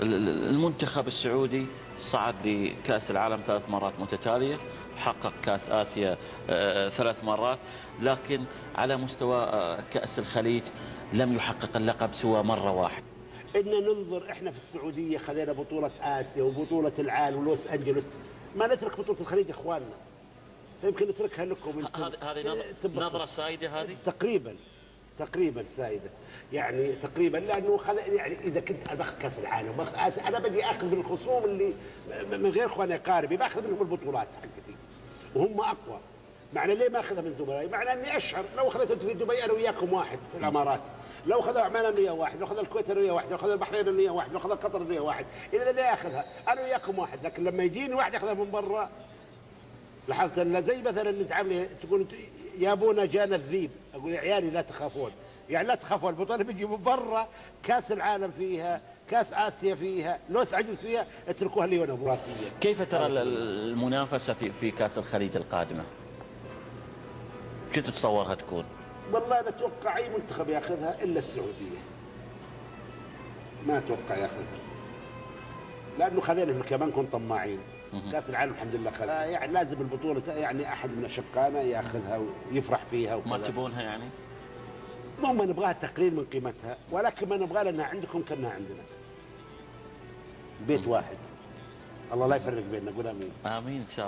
المنتخب السعودي صعد لكأس العالم 3 مرات متتالية، حقق كأس آسيا 3 مرات، لكن على مستوى كأس الخليج لم يحقق اللقب سوى مرة واحدة. إن ننظر إحنا في السعودية خذينا بطولة آسيا وبطولة العالم ولوس أنجلوس، ما نترك بطولة الخليج يا إخواننا، فيمكن نتركها لكم انتم. هذه نظرة سائدة هذه؟ تقريبا سائده، يعني تقريبا، لانه يعني اذا كنت باخذ كاس العالم باخذ آسيا، انا بدي اخذ من الخصوم اللي من غير اخواني اقاربي، باخذ منهم البطولات حقتي وهم اقوى. معنى ليه ما اخذها من زملائي؟ معنى اني اشعر لو اخذت انت في دبي انا وياكم واحد في الامارات، لو اخذ عمان انا ويا واحد، لو اخذ الكويت انا ويا واحد، لو اخذ البحرين انا ويا واحد، لو اخذ قطر انا ويا واحد، اذا ليه اخذها؟ انا وياكم واحد، لكن لما يجيني واحد ياخذها من برا. لاحظت ان زي مثلا انت عامله تقول يا ابونا جانا الذيب، اقول يا عيالي لا تخافون، يعني لا تخافون، البطوله بيجي من برا، كاس العالم فيها، كاس اسيا فيها، لوس انجلوس فيها، اتركوها لي وانا براثيه. كيف ترى المنافسه في كاس الخليج القادمه؟ شو تتصورها تكون؟ والله انا اتوقع اي منتخب ياخذها الا السعوديه، ما اتوقع ياخذها، لانه خلينا احنا كمان نكون طماعين. كاس العالم الحمد لله خذ، يعني لازم البطوله يعني احد من اشقائنا ياخذها ويفرح فيها وكذا. ما تبونها يعني؟ مو ما نبغاها تقليل من قيمتها، ولكن ما نبغى لانها عندكم كانها عندنا، بيت واحد. الله لا يفرق بيننا، قول امين. امين ان شاء الله.